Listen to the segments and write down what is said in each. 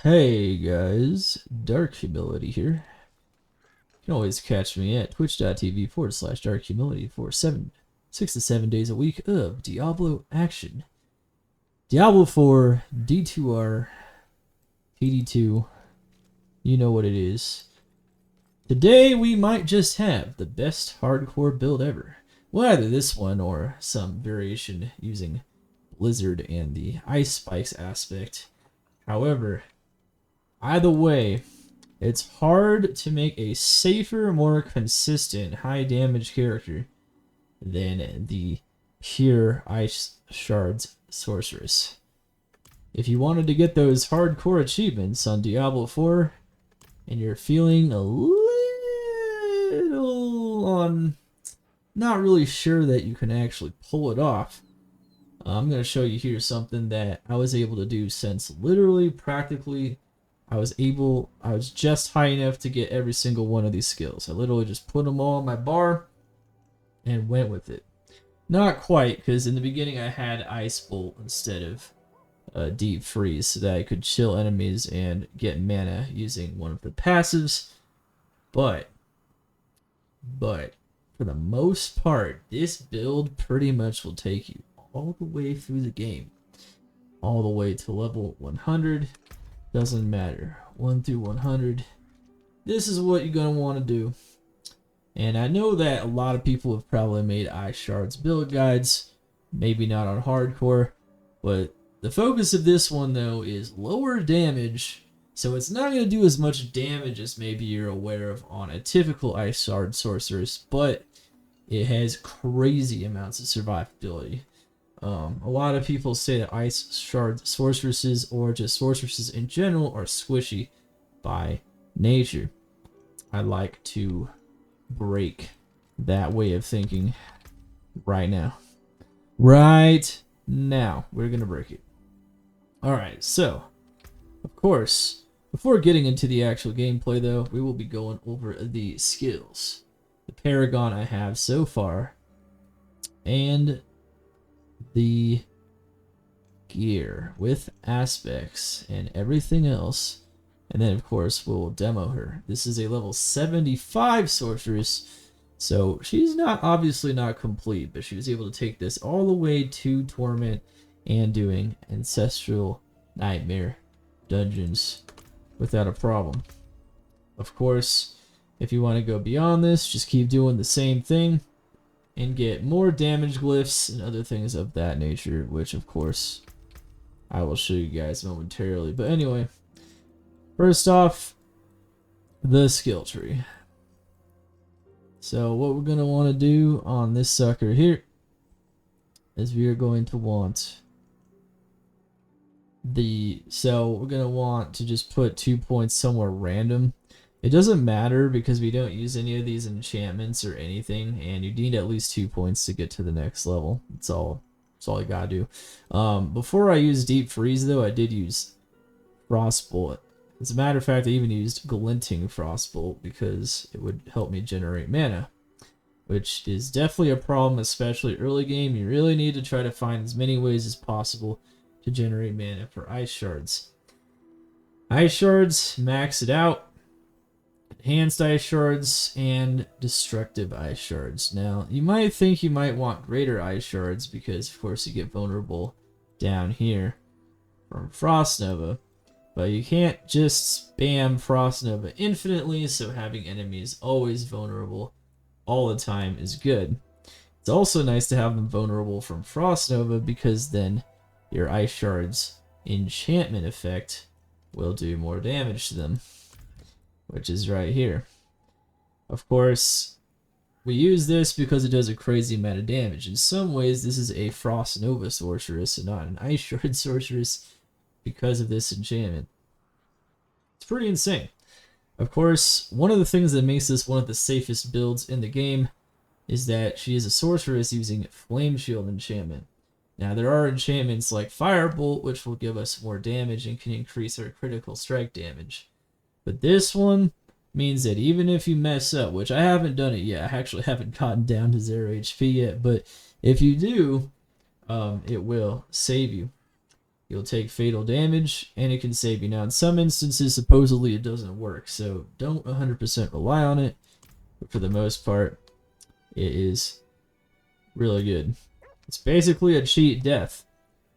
Hey guys, Dark Humility here. You can always catch me at twitch.tv/Dark Humility for 6 to 7 days a week of Diablo action. Diablo 4, D2R, TD2, you know what it is. Today we might just have the best hardcore build ever. Well, either this one or some variation using Blizzard and the Ice Spikes aspect. However, either way, it's hard to make a safer, more consistent, high damage character than the pure Ice Shards Sorceress. If you wanted to get those hardcore achievements on Diablo 4 and you're feeling a little not really sure that you can actually pull it off, I'm going to show you here something that I was able to do since literally practically I was just high enough to get every single one of these skills. I literally just put them all on my bar and went with it. Not quite, because in the beginning I had Ice Bolt instead of Deep Freeze so that I could chill enemies and get mana using one of the passives. But for the most part, this build pretty much will take you all the way through the game. All the way to level 100. Doesn't matter. 1 through 100. This is what you're going to want to do. And I know that a lot of people have probably made Ice Shards build guides. Maybe not on hardcore. But the focus of this one, though, is lower damage. So it's not going to do as much damage as maybe you're aware of on a typical Ice Shard Sorceress. But it has crazy amounts of survivability. A lot of people say that Ice Shard Sorceresses or just Sorceresses in general are squishy by nature. I like to break that way of thinking right now. Right now, we're going to break it. Alright, so, of course, before getting into the actual gameplay though, we will be going over the skills. The Paragon I have so far, and the gear with aspects and everything else, and then of course we'll demo her. This is a level 75 sorceress, so she's obviously not complete, but she was able to take this all the way to Torment and doing Ancestral Nightmare dungeons without a problem. Of course, if you want to go beyond this, just keep doing the same thing and get more damage glyphs and other things of that nature, which of course I will show you guys momentarily. But anyway, first off, the skill tree. So what we're going to want to do on this sucker here is we are going to want we're going to want to just put 2 points somewhere random. It doesn't matter because we don't use any of these enchantments or anything, and you need at least 2 points to get to the next level. That's all you gotta do. Before I used Deep Freeze though, I did use Frostbolt. As a matter of fact, I even used Glinting Frostbolt because it would help me generate mana, which is definitely a problem, especially early game. You really need to try to find as many ways as possible to generate mana for Ice Shards. Ice Shards, max it out. Enhanced Ice Shards and Destructive Ice Shards. Now, you might think you might want Greater Ice Shards because, of course, you get vulnerable down here from Frost Nova. But you can't just spam Frost Nova infinitely, so having enemies always vulnerable all the time is good. It's also nice to have them vulnerable from Frost Nova because then your Ice Shards enchantment effect will do more damage to them, which is right here. Of course, we use this because it does a crazy amount of damage. In some ways, this is a Frost Nova Sorceress and not an Ice Shard Sorceress because of this enchantment. It's pretty insane. Of course, one of the things that makes this one of the safest builds in the game is that she is a sorceress using Flame Shield enchantment. Now, there are enchantments like Firebolt, which will give us more damage and can increase our critical strike damage. But this one means that even if you mess up, which I haven't done it yet, I actually haven't gotten down to 0 HP yet, but if you do, it will save you. you'll take fatal damage, and it can save you. Now, in some instances, supposedly it doesn't work, so don't 100% rely on it, but for the most part, it is really good. It's basically a cheat death.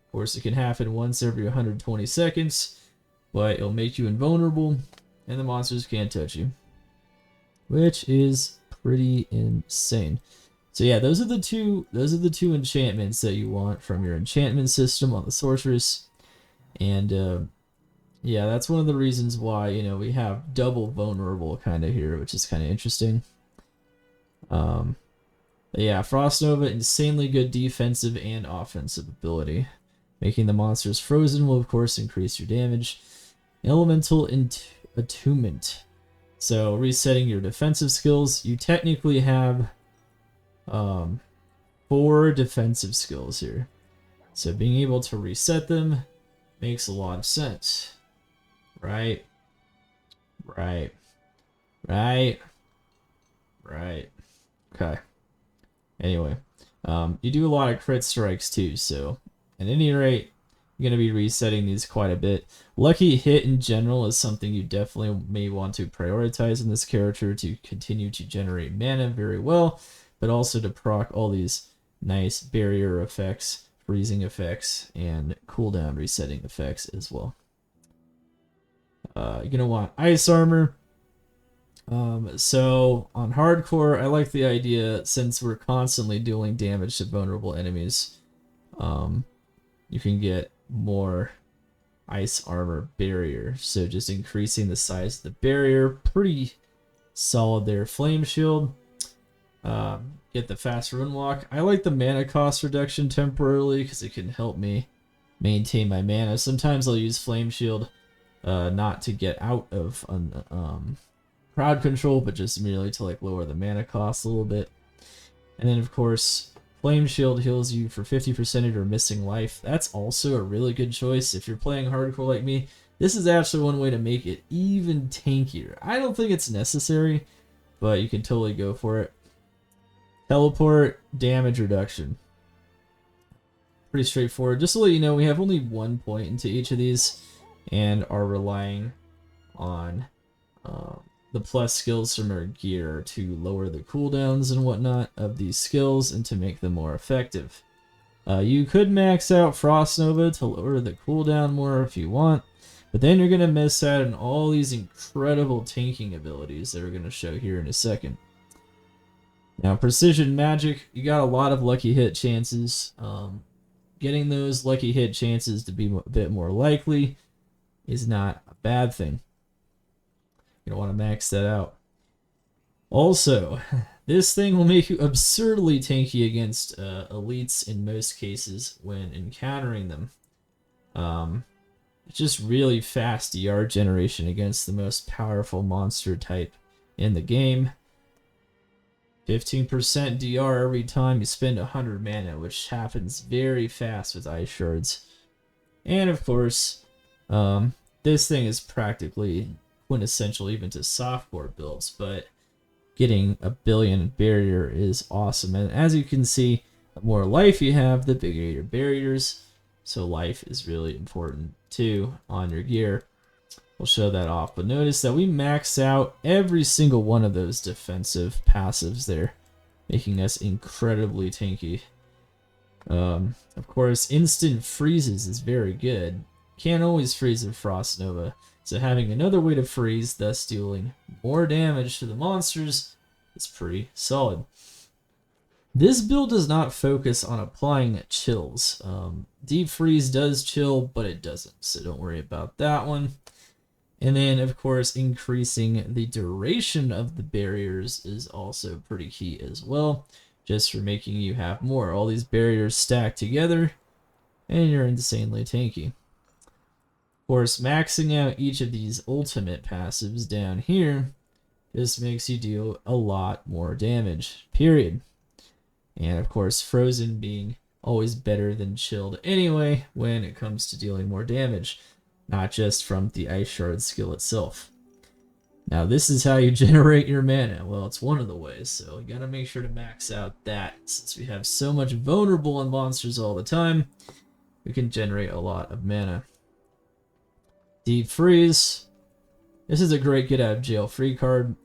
Of course, it can happen once every 120 seconds, but it'll make you invulnerable, and the monsters can't touch you, which is pretty insane. So yeah, those are the two enchantments that you want from your enchantment system on the sorceress, and yeah, that's one of the reasons why, you know, we have double vulnerable kind of here, which is kind of interesting. But yeah, Frost Nova, insanely good defensive and offensive ability. Making the monsters frozen will of course increase your damage. Elemental Attunement. So resetting your defensive skills. You technically have 4 defensive skills here. So being able to reset them makes a lot of sense. Right. Okay. Anyway, you do a lot of crit strikes too, so at any rate, you're going to be resetting these quite a bit. Lucky hit in general is something you definitely may want to prioritize in this character to continue to generate mana very well, but also to proc all these nice barrier effects, freezing effects, and cooldown resetting effects as well. You're going to want ice armor. So on hardcore, I like the idea, since we're constantly dealing damage to vulnerable enemies, you can get more ice armor barrier. So just increasing the size of the barrier, pretty solid there. Flame shield, get the fast rune walk. I like the mana cost reduction temporarily because it can help me maintain my mana. Sometimes I'll use flame shield, not to get out of crowd control, but just merely to like lower the mana cost a little bit. And then of course, Flame Shield heals you for 50% of your missing life. That's also a really good choice if you're playing hardcore like me. This is actually one way to make it even tankier. I don't think it's necessary, but you can totally go for it. Teleport, damage reduction. Pretty straightforward. Just to let you know, we have only 1 point into each of these and are relying on the plus skills from our gear to lower the cooldowns and whatnot of these skills and to make them more effective. You could max out Frost Nova to lower the cooldown more if you want, but then you're going to miss out on all these incredible tanking abilities that we're going to show here in a second. Now, Precision Magic, you got a lot of lucky hit chances. Getting those lucky hit chances to be a bit more likely is not a bad thing. You don't want to max that out. Also, this thing will make you absurdly tanky against elites in most cases when encountering them. It's just really fast DR generation against the most powerful monster type in the game. 15% DR every time you spend 100 mana, which happens very fast with Ice Shards. And of course, this thing is practically quintessential even to softcore builds, but getting a billion barrier is awesome. And as you can see, the more life you have, the bigger your barriers. So life is really important too on your gear. We'll show that off, but notice that we max out every single one of those defensive passives there, making us incredibly tanky. Of course, instant freezes is very good. Can't always freeze in Frost Nova, so having another way to freeze, thus dealing more damage to the monsters, is pretty solid. This build does not focus on applying chills. Deep Freeze does chill, but it doesn't, so don't worry about that one. And then, of course, increasing the duration of the barriers is also pretty key as well, just for making you have more. All these barriers stack together, and you're insanely tanky. Of course, maxing out each of these ultimate passives down here just makes you deal a lot more damage, period. And of course, Frozen being always better than Chilled anyway when it comes to dealing more damage, not just from the Ice Shard skill itself. Now, this is how you generate your mana. Well, it's one of the ways, so you gotta make sure to max out that, since we have so much vulnerable on monsters all the time. we can generate a lot of mana. Deep Freeze. This is a great get out of jail free card.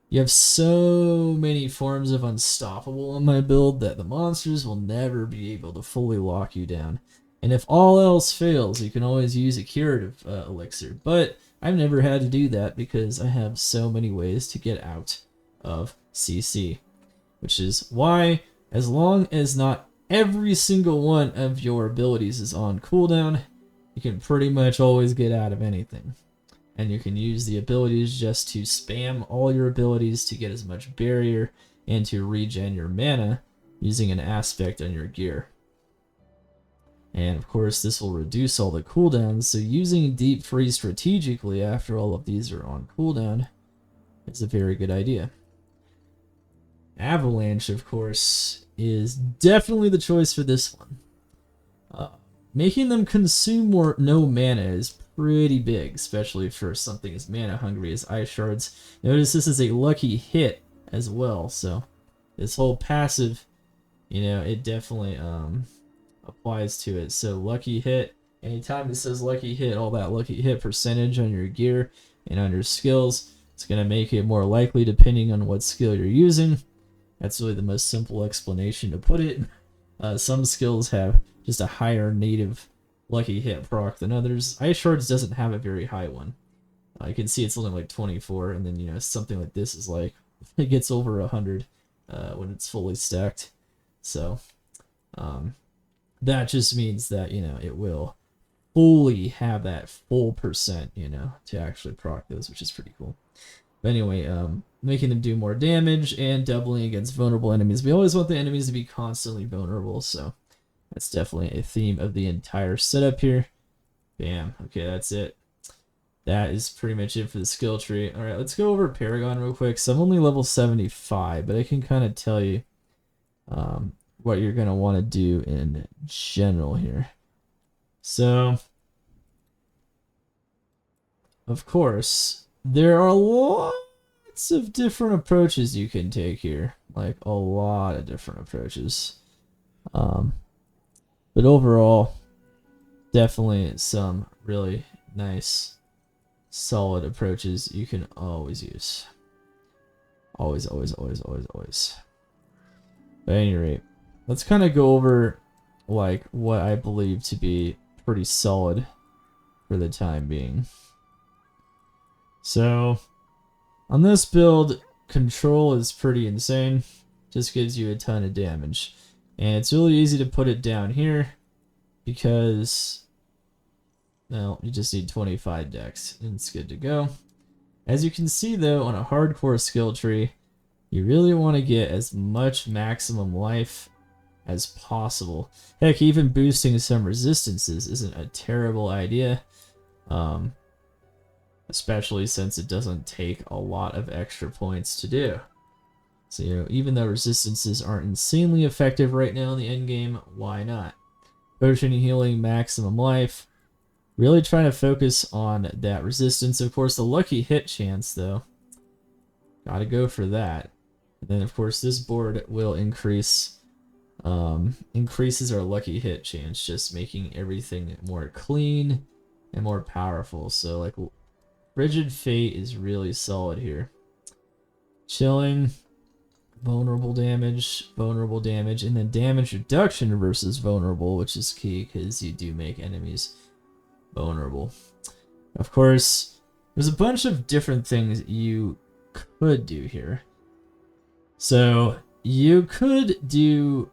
You have so many forms of unstoppable on my build that the monsters will never be able to fully lock you down. And if all else fails, you can always use a curative elixir. But I've never had to do that because I have so many ways to get out of CC. Which is why, as long as not every single one of your abilities is on cooldown, you can pretty much always get out of anything. And you can use the abilities just to spam all your abilities to get as much barrier and to regen your mana using an aspect on your gear. And of course this will reduce all the cooldowns, so using Deep Freeze strategically after all of these are on cooldown is a very good idea. Avalanche, of course, is definitely the choice for this one. Making them consume no mana is pretty big, especially for something as mana hungry as Ice Shards. Notice this is a lucky hit as well, so this whole passive, you know, it definitely applies to it. So lucky hit, anytime it says lucky hit, all that lucky hit percentage on your gear and on your skills, it's going to make it more likely depending on what skill you're using. That's really the most simple explanation to put it. Some skills have just a higher native lucky hit proc than others. Ice Shards doesn't have a very high one. You can see it's only like 24, and then, you know, something like this is like, it gets over 100 when it's fully stacked. So that just means that, you know, it will fully have that full percent, you know, to actually proc those, which is pretty cool. But anyway, making them do more damage and doubling against vulnerable enemies. We always want the enemies to be constantly vulnerable, so that's definitely a theme of the entire setup here. Bam. Okay, that's it. That is pretty much it for the skill tree. Alright, let's go over Paragon real quick. So I'm only level 75, but I can kind of tell you what you're going to want to do in general here. So, of course, there are lots of different approaches you can take here. Like, a lot of different approaches. But overall, definitely some really nice, solid approaches you can always use. Always, always, always, always, always. But at any rate, let's kind of go over like what I believe to be pretty solid for the time being. So, on this build, control is pretty insane. Just gives you a ton of damage. And it's really easy to put it down here because, well, you just need 25 dex and it's good to go. As you can see though, on a hardcore skill tree, you really want to get as much maximum life as possible. Heck, even boosting some resistances isn't a terrible idea. Especially since it doesn't take a lot of extra points to do. So, you know, even though resistances aren't insanely effective right now in the endgame, why not? Potion healing, maximum life. Really trying to focus on that resistance. Of course, the lucky hit chance, though. Gotta go for that. And then, of course, this board will increases our lucky hit chance, just making everything more clean and more powerful. So, like, Rigid Fate is really solid here. Chilling, vulnerable damage, and then damage reduction versus vulnerable, which is key because you do make enemies vulnerable. Of course, there's a bunch of different things you could do here. So you could do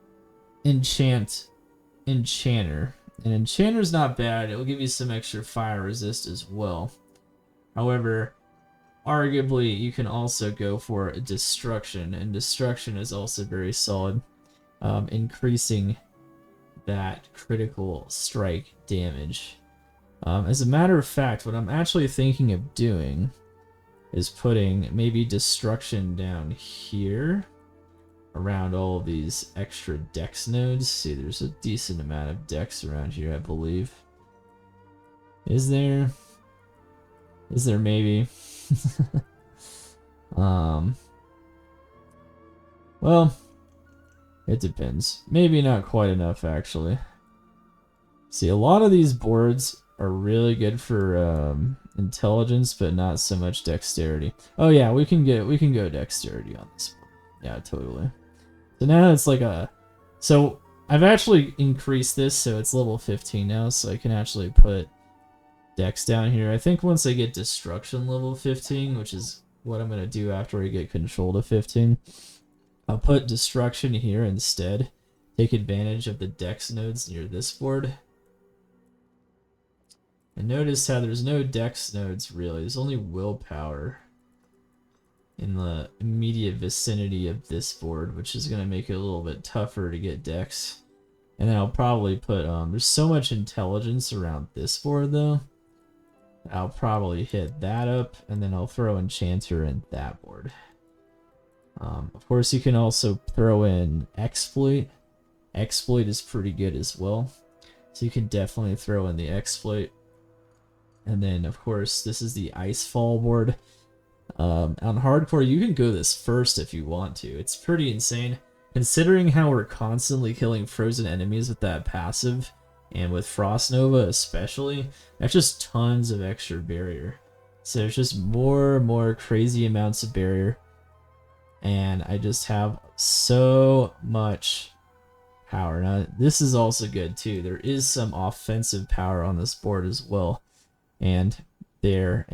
Enchanter, and Enchanter's not bad. It will give you some extra fire resist as well. However, arguably, you can also go for Destruction, and Destruction is also very solid, increasing that critical strike damage. As a matter of fact, what I'm actually thinking of doing is putting maybe Destruction down here, around all of these extra dex nodes. See, there's a decent amount of dex around here, I believe. Is there? Is there maybe? Well, it depends. Maybe not quite enough, actually. See, a lot of these boards are really good for intelligence, but not so much dexterity. Oh yeah, we can go dexterity on this board. Yeah, totally. So now it's like so I've actually increased this so it's level 15 now, so I can actually put dex down here. I think once I get destruction level 15, which is what I'm gonna do after I get control to 15, I'll put destruction here instead. Take advantage of the dex nodes near this board. And notice how there's no dex nodes really, there's only willpower in the immediate vicinity of this board, which is going to make it a little bit tougher to get dex. And then I'll probably put, there's so much intelligence around this board though, I'll probably hit that up, and then I'll throw enchanter in that board. Of course you can also throw in exploit. Exploit is pretty good as well, so you can definitely throw in the exploit. And then, of course, this is the Icefall board. On hardcore, you can go this first if you want to. It's pretty insane, considering how we're constantly killing frozen enemies with that passive, and with Frost Nova especially. That's just tons of extra barrier. So there's just more crazy amounts of barrier, and I just have so much power. Now, this is also good too. There is some offensive power on this board as well. And there.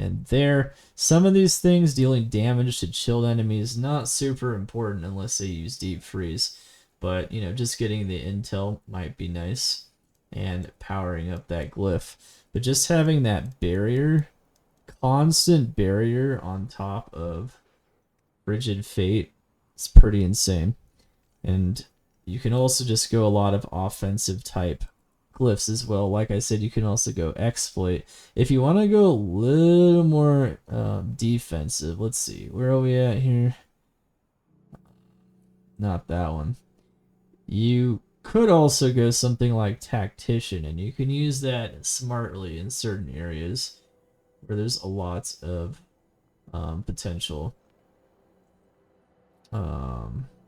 Some of these things dealing damage to chilled enemies, not super important unless they use deep freeze. But, you know, just getting the intel might be nice. And powering up that glyph. But just having that barrier, constant barrier on top of Frigid Fate, is pretty insane. And you can also just go a lot of offensive type glyphs as well. Like I said, you can also go exploit. If you want to go a little more defensive, let's see, where are we at here? Not that one. You could also go something like tactician, and you can use that smartly in certain areas where there's a lot of potential.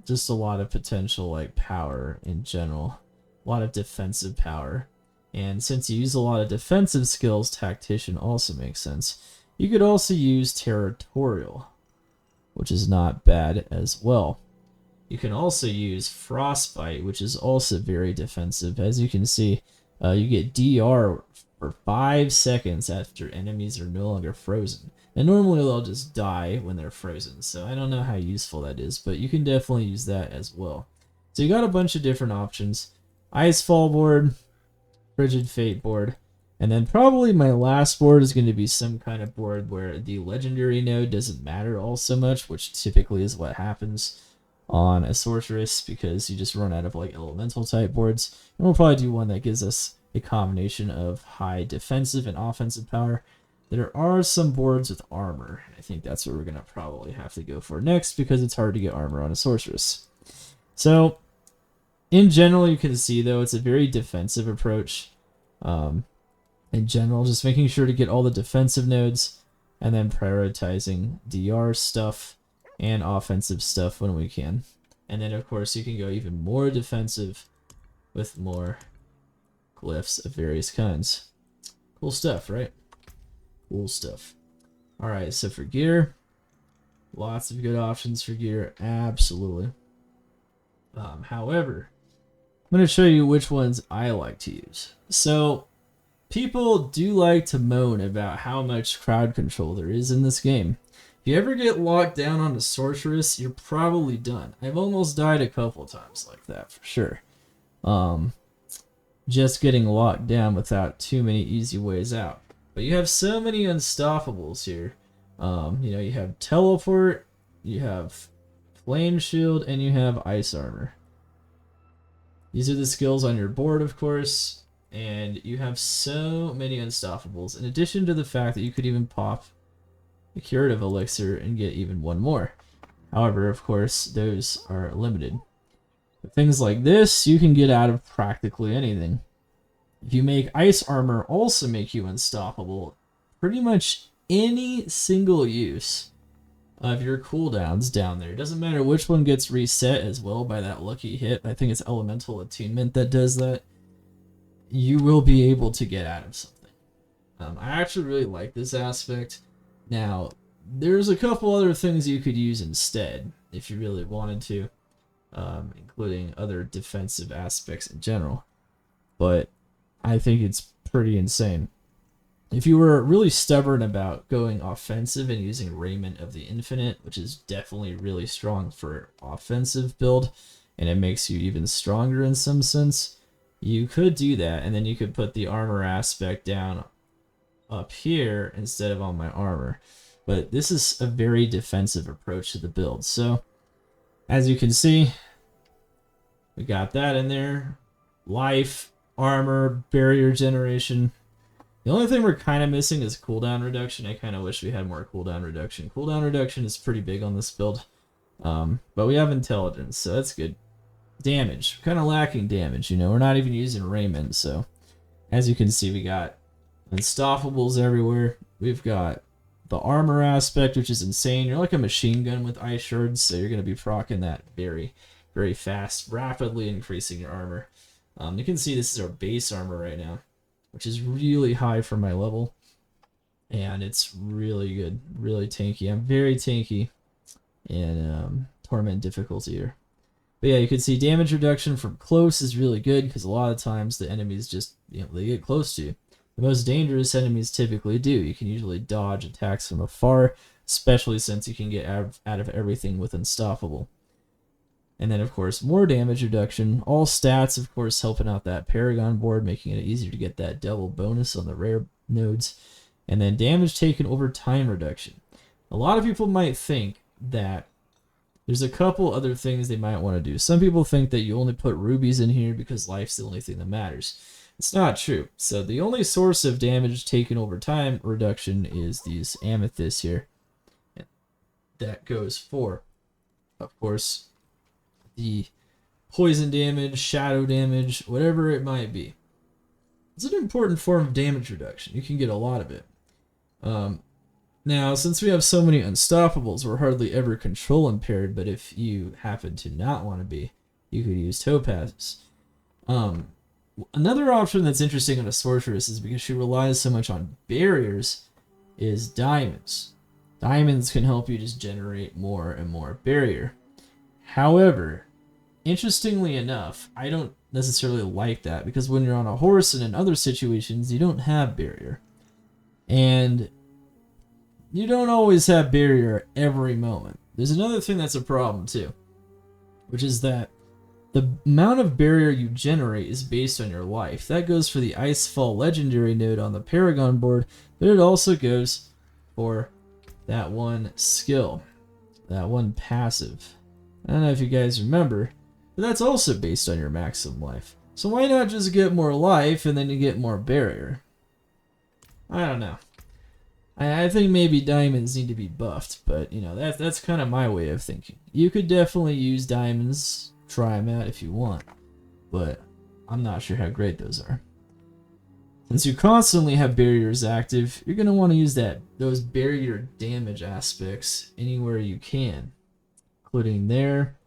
Just a lot of potential, like power in general. A lot of defensive power. And since you use a lot of defensive skills, tactician also makes sense. You could also use territorial, which is not bad as well. You can also use frostbite, which is also very defensive. As you can see, you get DR for 5 seconds after enemies are no longer frozen. And normally they'll just die when they're frozen, so I don't know how useful that is, but you can definitely use that as well. So you got a bunch of different options. Icefall board, Frigid Fate board, and then probably my last board is going to be some kind of board where the legendary node doesn't matter all so much, which typically is what happens on a sorceress, because you just run out of like elemental type boards. And we'll probably do one that gives us a combination of high defensive and offensive power. There are some boards with armor. I think that's what we're going to probably have to go for next, because it's hard to get armor on a sorceress. So in general, you can see, though, it's a very defensive approach. In general, just making sure to get all the defensive nodes, and then prioritizing DR stuff and offensive stuff when we can. And then, of course, you can go even more defensive with more glyphs of various kinds. Cool stuff, right? Cool stuff. Alright, so for gear, lots of good options for gear, absolutely. However, I'm going to show you which ones I like to use. So, people do like to moan about how much crowd control there is in this game. If you ever get locked down on a sorceress, you're probably done. I've almost died a couple times like that, for sure. Just getting locked down without too many easy ways out. But you have so many unstoppables here. You know, you have teleport, you have flame shield, and you have ice armor. These are the skills on your board, of course, and you have so many unstoppables, in addition to the fact that you could even pop a curative elixir and get even one more. However, of course, those are limited. But things like this, you can get out of practically anything. If you make ice armor also make you unstoppable, pretty much any single use of your cooldowns down there. It doesn't matter which one gets reset as well by that lucky hit. I think it's elemental attunement that does that. you will be able to get out of something. I actually really like this aspect. Now, there's a couple other things you could use instead if you really wanted to, including other defensive aspects in general. But I think it's pretty insane. If you were really stubborn about going offensive and using Raiment of the Infinite, which is definitely really strong for offensive build, and it makes you even stronger in some sense, you could do that, and then you could put the armor aspect down up here instead of on my armor. But this is a very defensive approach to the build. So, as you can see, we got that in there. Life, armor, barrier generation. The only thing we're kind of missing is cooldown reduction. I kind of wish we had more cooldown reduction. Cooldown reduction is pretty big on this build. But we have intelligence, so that's good. Damage. Kind of lacking damage, you know. We're not even using Raiment, so as you can see, we got unstoppables everywhere. We've got the armor aspect, which is insane. You're like a machine gun with ice shards, so you're going to be proccing that very, very fast, rapidly increasing your armor. You can see this is our base armor right now, which is really high for my level, and it's really good, really tanky. I'm very tanky in Torment difficulty here. But yeah, you can see damage reduction from close is really good, because a lot of times the enemies just, they get close to you. The most dangerous enemies typically do. You can usually dodge attacks from afar, especially since you can get out of everything with Unstoppable. And then, of course, more damage reduction. All stats, of course, helping out that Paragon board, making it easier to get that double bonus on the rare nodes. And then damage taken over time reduction. A lot of people might think that there's a couple other things they might want to do. Some people think that you only put rubies in here because life's the only thing that matters. It's not true. So the only source of damage taken over time reduction is these amethysts here. That goes for, of course, the poison damage, shadow damage, whatever it might be. It's an important form of damage reduction. You can get a lot of it. Now, since we have so many unstoppables, we're hardly ever control impaired, but if you happen to not want to be, you could use topazes. Another option that's interesting on a sorceress is because she relies so much on barriers is diamonds. Diamonds can help you just generate more and more barrier. However, interestingly enough, I don't necessarily like that, because when you're on a horse and in other situations, you don't have barrier. And you don't always have barrier every moment. There's another thing that's a problem too, which is that the amount of barrier you generate is based on your life. That goes for the Icefall legendary node on the Paragon board, but it also goes for that one skill, that one passive. I don't know if you guys remember, but that's also based on your maximum life. So why not just get more life and then you get more barrier? I don't know. I think maybe diamonds need to be buffed, but that's kind of my way of thinking. You could definitely use diamonds, try them out if you want, but I'm not sure how great those are. Since you constantly have barriers active, you're going to want to use those barrier damage aspects anywhere you can, including there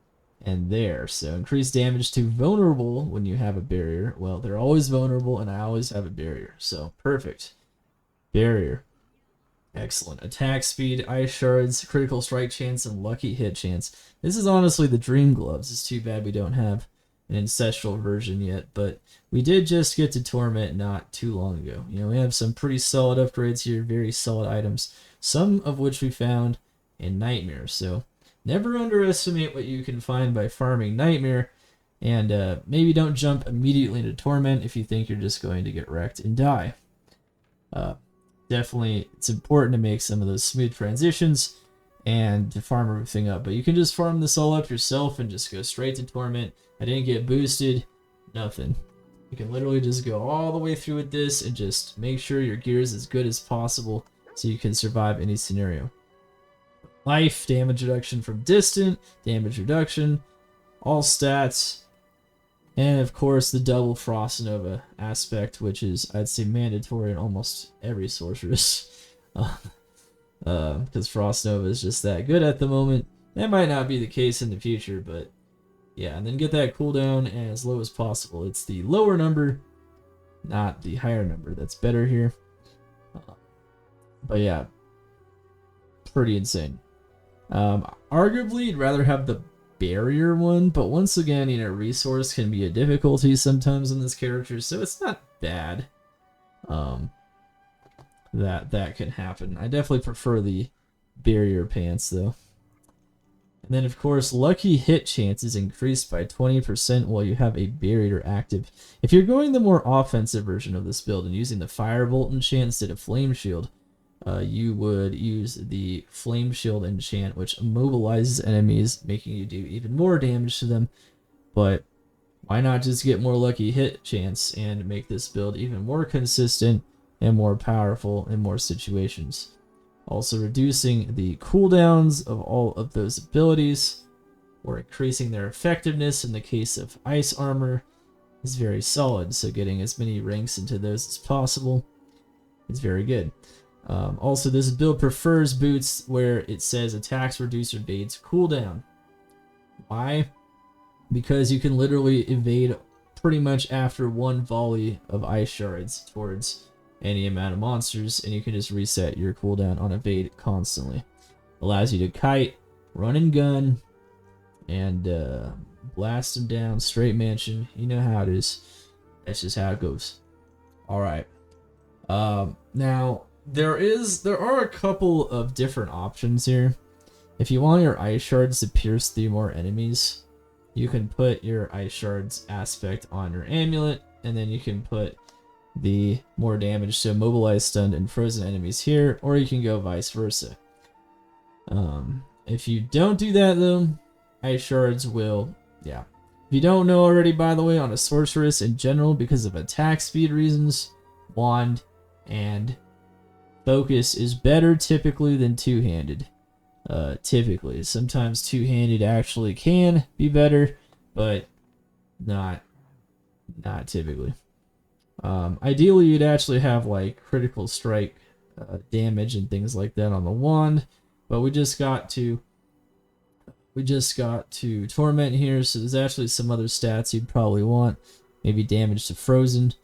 and there. So increase damage to vulnerable when you have a barrier. Well, they're always vulnerable and I always have a barrier, so perfect. Barrier. Excellent. Attack speed, ice shards, critical strike chance, and lucky hit chance. This is honestly the dream gloves. It's too bad we don't have an ancestral version yet, but we did just get to Torment not too long ago. We have some pretty solid upgrades here, very solid items, some of which we found in Nightmare. So never underestimate what you can find by farming Nightmare, and maybe don't jump immediately into Torment if you think you're just going to get wrecked and die. Definitely, it's important to make some of those smooth transitions and to farm everything up. But you can just farm this all up yourself and just go straight to Torment. I didn't get boosted, nothing. You can literally just go all the way through with this and just make sure your gear is as good as possible so you can survive any scenario. Life, damage reduction from distant, damage reduction, all stats, and of course the double Frost Nova aspect, which is, I'd say, mandatory in almost every sorceress. Because Frost Nova is just that good at the moment. That might not be the case in the future, but yeah, and then get that cooldown as low as possible. It's the lower number, not the higher number. That's better here. But yeah, pretty insane. Arguably, you'd rather have the barrier one, but once again, you know, resource can be a difficulty sometimes in this character, so it's not bad. That can happen. I definitely prefer the barrier pants though. And then of course, lucky hit chances increased by 20% while you have a barrier active. If you're going the more offensive version of this build and using the firebolt enchant instead of flame shield, you would use the flame shield enchant, which immobilizes enemies, making you do even more damage to them. But why not just get more lucky hit chance and make this build even more consistent and more powerful in more situations? Also reducing the cooldowns of all of those abilities, or increasing their effectiveness in the case of ice armor, is very solid, so getting as many ranks into those as possible is very good. Also, this build prefers boots where it says attacks reduce evades cooldown. Why? Because you can literally evade pretty much after one volley of ice shards towards any amount of monsters, and you can just reset your cooldown on evade constantly. Allows you to kite, run and gun, and blast them down, straight mansion. You know how it is. That's just how it goes. Alright. Now, there are a couple of different options here. If you want your ice shards to pierce through more enemies, you can put your ice shards aspect on your amulet, and then you can put the more damage to immobilize, stunned, and frozen enemies here, or you can go vice versa. If you don't do that though, ice shards will, yeah. If you don't know already, by the way, on a sorceress in general, because of attack speed reasons, wand and focus is better typically than two-handed. Typically. Sometimes two-handed actually can be better, but not typically. Ideally, you'd actually have like critical strike damage and things like that on the wand, but we just got to torment here, so there's actually some other stats you'd probably want. Maybe damage to frozen.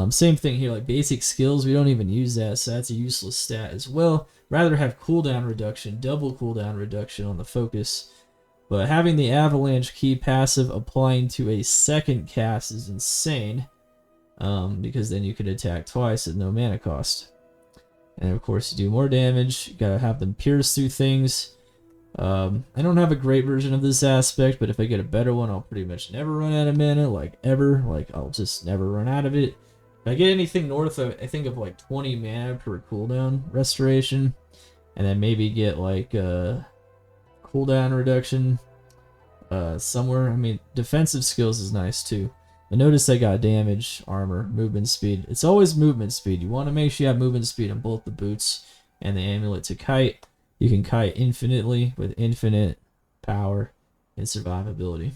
Same thing here, like basic skills, we don't even use that, so that's a useless stat as well. Rather have cooldown reduction, double cooldown reduction on the focus. But having the avalanche key passive applying to a second cast is insane, because then you can attack twice at no mana cost. And of course, you do more damage, you gotta have them pierce through things. I don't have a great version of this aspect, but if I get a better one, I'll pretty much never run out of mana, like ever. Like, I'll just never run out of it. If I get anything north of, I think of like 20 mana per cooldown restoration, and then maybe get like cooldown reduction somewhere. I mean, defensive skills is nice too. But notice I got damage, armor, movement speed. It's always movement speed. You want to make sure you have movement speed on both the boots and the amulet to kite. You can kite infinitely with infinite power and survivability.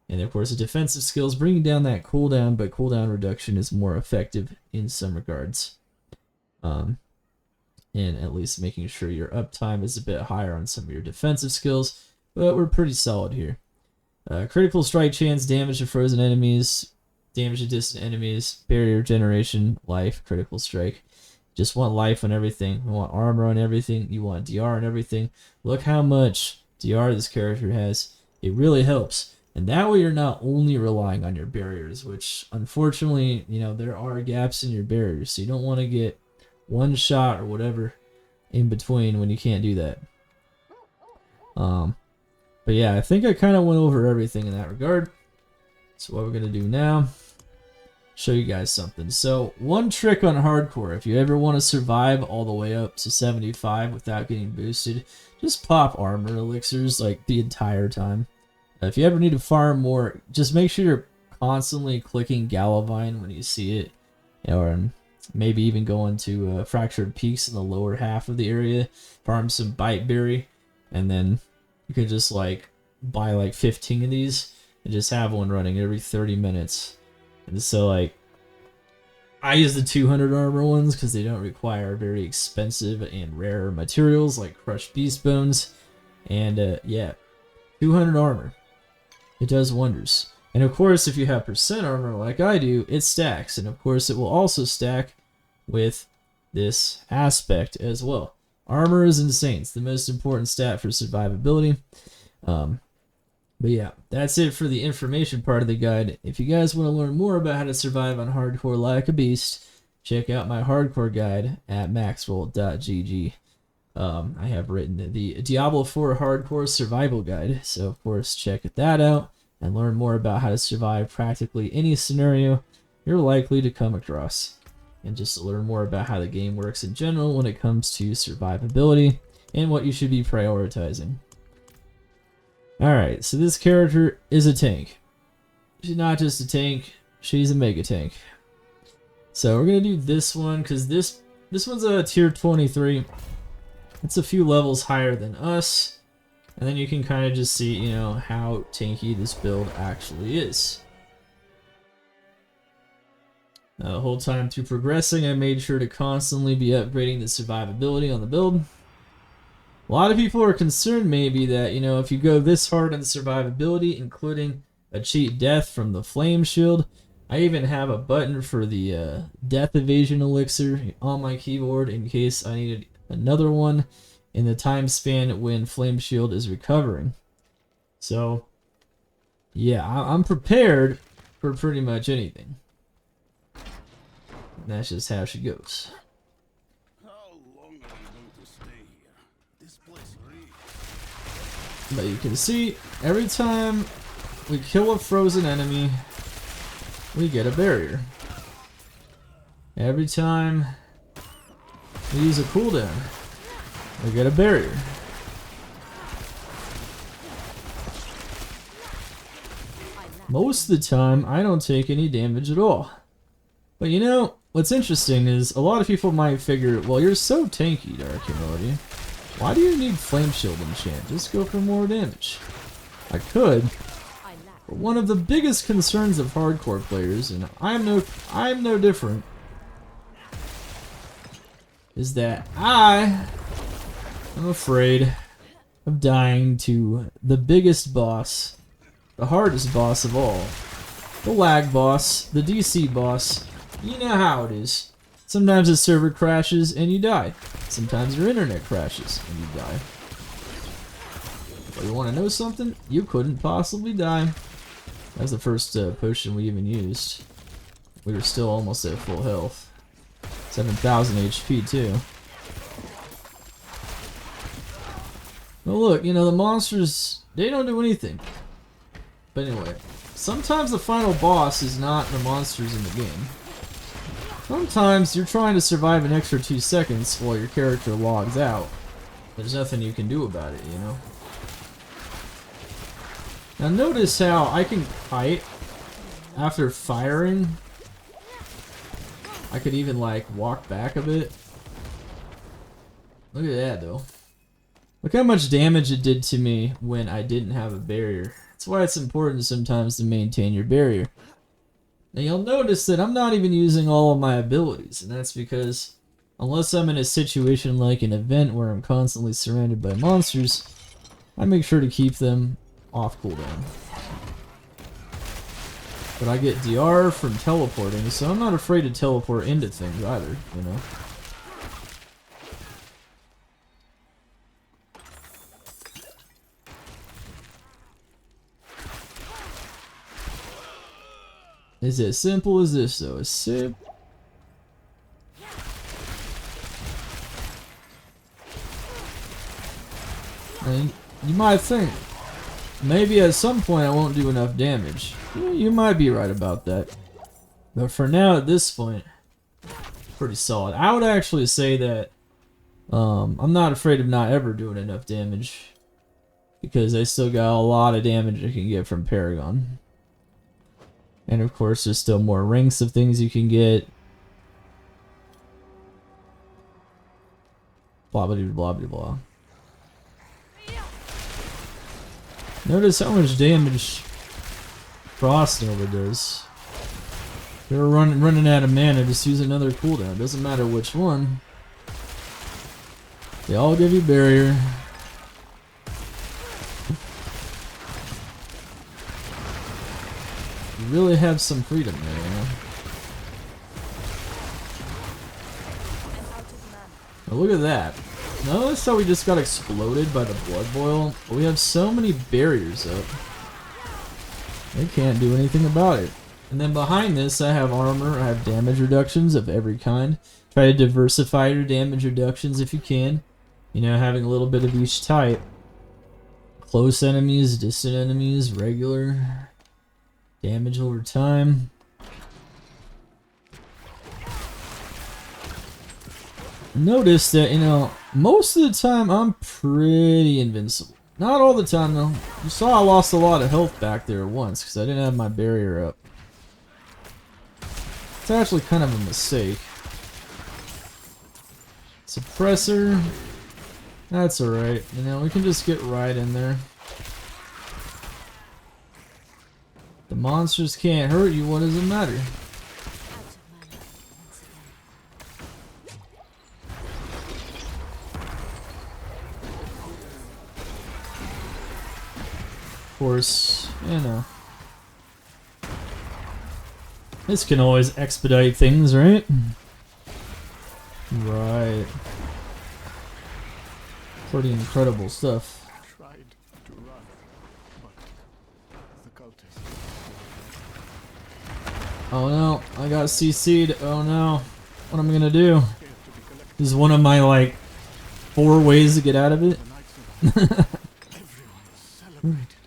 And of course, the defensive skills bringing down that cooldown, but cooldown reduction is more effective in some regards. And at least making sure your uptime is a bit higher on some of your defensive skills, but we're pretty solid here. Critical strike chance, damage to frozen enemies, damage to distant enemies, barrier generation, life, critical strike. Just want life on everything. You want armor on everything. You want DR on everything. Look how much DR this character has. It really helps. And that way you're not only relying on your barriers, which unfortunately, you know, there are gaps in your barriers. So you don't want to get one shot or whatever in between when you can't do that. But yeah, I think I kind of went over everything in that regard. So what we're going to do now, show you guys something. So one trick on hardcore, if you ever want to survive all the way up to 75 without getting boosted, just pop armor elixirs like the entire time. If you ever need to farm more, just make sure you're constantly clicking Galavine when you see it, or maybe even going to Fractured Peaks in the lower half of the area, farm some Bite Berry, and then you can just like buy like 15 of these and just have one running every 30 minutes. And so like, I use the 200 armor ones because they don't require very expensive and rare materials like crushed beast bones. And yeah, 200 armor. It does wonders. And of course, if you have percent armor like I do, it stacks. And of course, it will also stack with this aspect as well. Armor is insane. It's the most important stat for survivability. But yeah, that's it for the information part of the guide. If you guys want to learn more about how to survive on hardcore like a beast, check out my hardcore guide at maxroll.gg. I have written the Diablo 4 hardcore survival guide, so of course check that out and learn more about how to survive practically any scenario you're likely to come across, and just learn more about how the game works in general when it comes to survivability and what you should be prioritizing. Alright, so this character is a tank. She's not just a tank, she's a mega tank. So we're gonna do this one because this one's a tier 23. It's a few levels higher than us, and then you can kind of just see, you know, how tanky this build actually is. The whole time through progressing, I made sure to constantly be upgrading the survivability on the build. A lot of people are concerned maybe that, you know, if you go this hard on the survivability, including a cheat death from the flame shield, I even have a button for the death evasion elixir on my keyboard in case I needed another one in the time span when flame shield is recovering. So yeah, I'm prepared for pretty much anything. And that's just how she goes. But you can see, every time we kill a frozen enemy, we get a barrier. Every time we use a cooldown, we get a barrier. Most of the time, I don't take any damage at all. But you know, what's interesting is a lot of people might figure, well, you're so tanky, Dark Humility. Why do you need Flame Shield enchant? Just go for more damage. I could, but one of the biggest concerns of hardcore players, and I'm no different, is that I am afraid of dying to the biggest boss, the hardest boss of all, the lag boss, the DC boss. You know how it is. Sometimes the server crashes and you die. Sometimes your internet crashes and you die. But you want to know something? You couldn't possibly die. That was the first potion we even used. We were still almost at full health. 7,000 HP too. Well look, you know, the monsters, they don't do anything. But anyway, sometimes the final boss is not the monsters in the game. Sometimes you're trying to survive an extra 2 seconds while your character logs out. There's nothing you can do about it, you know? Now notice how I can kite after firing. I could even like walk back a bit. Look at that though. Look how much damage it did to me when I didn't have a barrier. That's why it's important sometimes to maintain your barrier. Now you'll notice that I'm not even using all of my abilities, and that's because unless I'm in a situation like an event where I'm constantly surrounded by monsters, I make sure to keep them off cooldown. But I get DR from teleporting, so I'm not afraid to teleport into things either, you know? It's as simple as this though, a sip. And you might think, maybe at some point I won't do enough damage. Yeah, you might be right about that. But for now, at this point, pretty solid. I would actually say that I'm not afraid of not ever doing enough damage, because I still got a lot of damage I can get from Paragon. And of course, there's still more ranks of things you can get. Blah blah blah blah blah. Notice how much damage Frost Nova does. If you're running out of mana, just use another cooldown. Doesn't matter which one. They all give you barrier. really have some freedom there, you know? Now look at that. Notice how we just got exploded by the blood boil? But we have so many barriers up. They can't do anything about it. And then behind this, I have armor, I have damage reductions of every kind. Try to diversify your damage reductions if you can. You know, having a little bit of each type. Close enemies, distant enemies, regular. Damage over time. Notice that, you know, most of the time I'm pretty invincible. Not all the time though. You saw I lost a lot of health back there once because I didn't have my barrier up. It's actually kind of a mistake. Suppressor. That's alright. You know, we can just get right in there. The monsters can't hurt you, what does it matter? Of course, you know. This can always expedite things, right? Right. Pretty incredible stuff. Tried to run, but the cultists. Oh no, I got CC'd. Oh no. What am I gonna do? This is one of my like 4 ways to get out of it.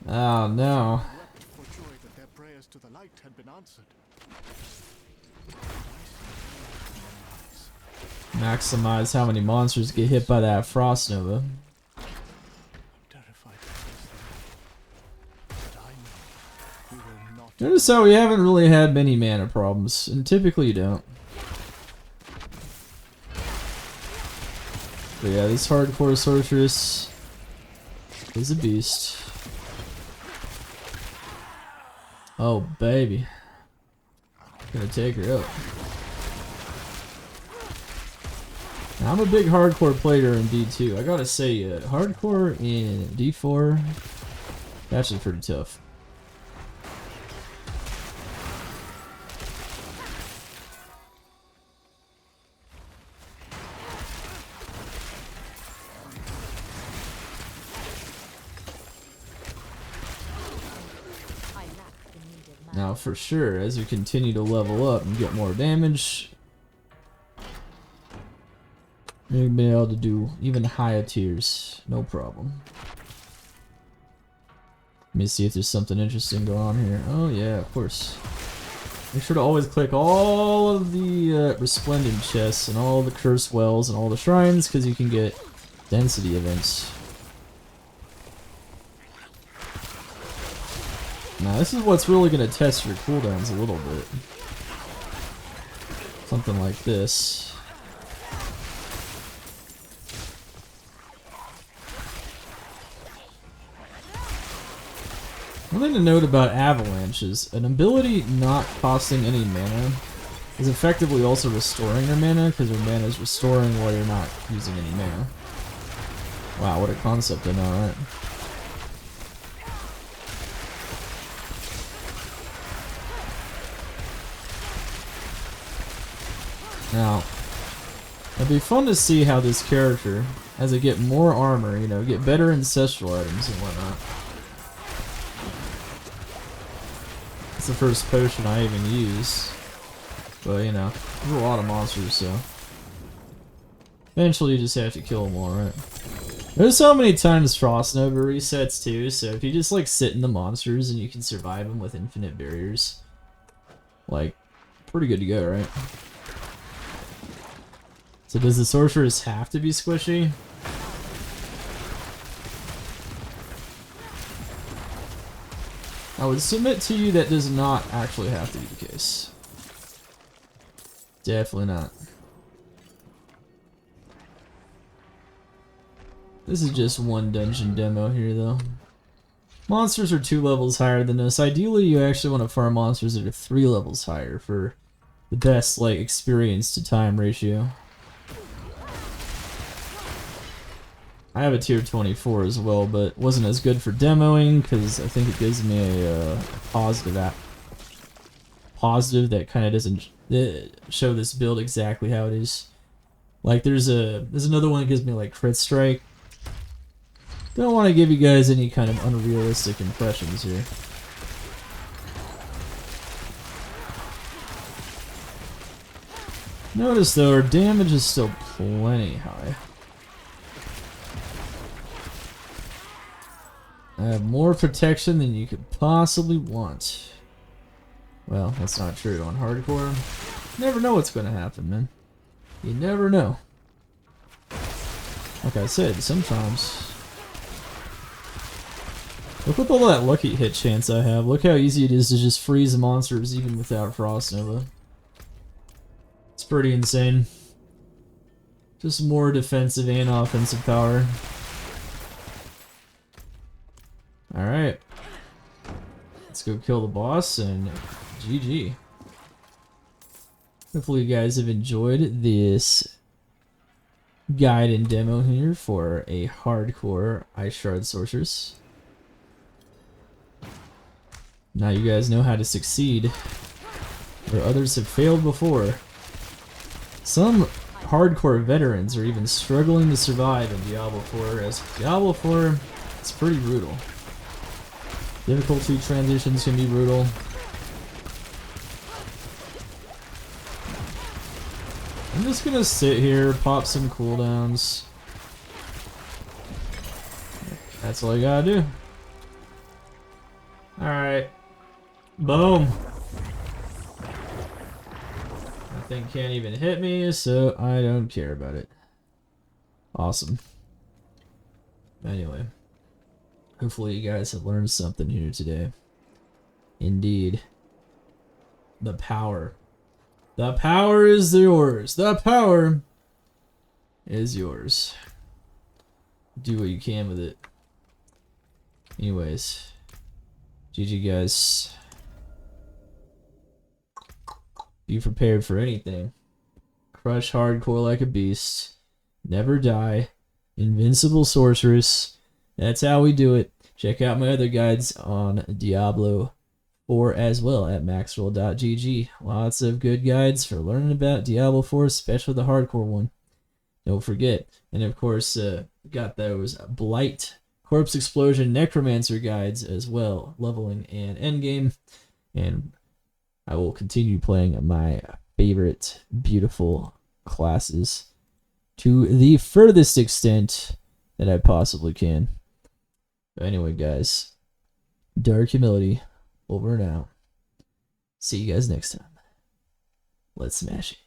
Oh no. Wept for joy that their prayers to the light had been answered. Maximize how many monsters get hit by that frost nova. I'm terrified of this, but I know we will not. Notice how we haven't really had many mana problems, and typically you don't. But yeah, this hardcore sorceress is a beast. Oh baby, gonna take her out. Now, I'm a big hardcore player in D2. I gotta say, hardcore in D4, actually pretty tough. Now, for sure, as you continue to level up and get more damage, you'll be able to do even higher tiers, no problem. Let me see if there's something interesting going on here. Oh yeah, of course. Make sure to always click all of the resplendent chests and all the curse wells and all the shrines, because you can get density events. Now this is what's really going to test your cooldowns a little bit. Something like this. One thing to note about Avalanche is an ability not costing any mana is effectively also restoring your mana, because your mana is restoring while you're not using any mana. Wow, what a concept I know, right? Now, it'd be fun to see how this character, as it get more armor, you know, get better ancestral items and whatnot. It's the first potion I even use. But, you know, there's a lot of monsters, so eventually you just have to kill them all, right? There's so many times Frost Nova resets too, so if you just like sit in the monsters and you can survive them with infinite barriers, like, pretty good to go, right? So does the sorceress have to be squishy? I would submit to you that does not actually have to be the case. Definitely not. This is just one dungeon demo here though. Monsters are 2 levels higher than us. Ideally you actually want to farm monsters that are 3 levels higher for the best like experience to time ratio. I have a tier 24 as well, but wasn't as good for demoing because I think it gives me a positive positive that kind of doesn't show this build exactly how it is. Like there's another one that gives me like crit strike. Don't want to give you guys any kind of unrealistic impressions here. Notice though, our damage is still plenty high. I have more protection than you could possibly want. Well, that's not true on hardcore. You never know what's going to happen, man. You never know. Like I said, sometimes... Look at all that lucky hit chance I have. Look how easy it is to just freeze monsters even without Frost Nova. It's pretty insane. Just more defensive and offensive power. Alright. Let's go kill the boss and GG. Hopefully you guys have enjoyed this guide and demo here for a hardcore Ice Shard Sorceress. Now you guys know how to succeed where others have failed before. Some hardcore veterans are even struggling to survive in Diablo 4, as Diablo 4 is pretty brutal. Difficulty transitions can be brutal. I'm just gonna sit here, pop some cooldowns. That's all I gotta do. Alright. Boom. That thing can't even hit me, so I don't care about it. Awesome. Anyway. Hopefully you guys have learned something here today. Indeed. The power. The power is yours. The power is yours. Do what you can with it. Anyways. GG guys. Be prepared for anything. Crush hardcore like a beast. Never die. Invincible sorceress. That's how we do it. Check out my other guides on Diablo 4 as well at maxroll.gg. Lots of good guides for learning about Diablo 4, especially the hardcore one. Don't forget. And of course, got those Blight, Corpse Explosion, Necromancer guides as well, leveling and endgame. And I will continue playing my favorite beautiful classes to the furthest extent that I possibly can. But anyway, guys, Dark Humility over and out. See you guys next time. Let's smash it.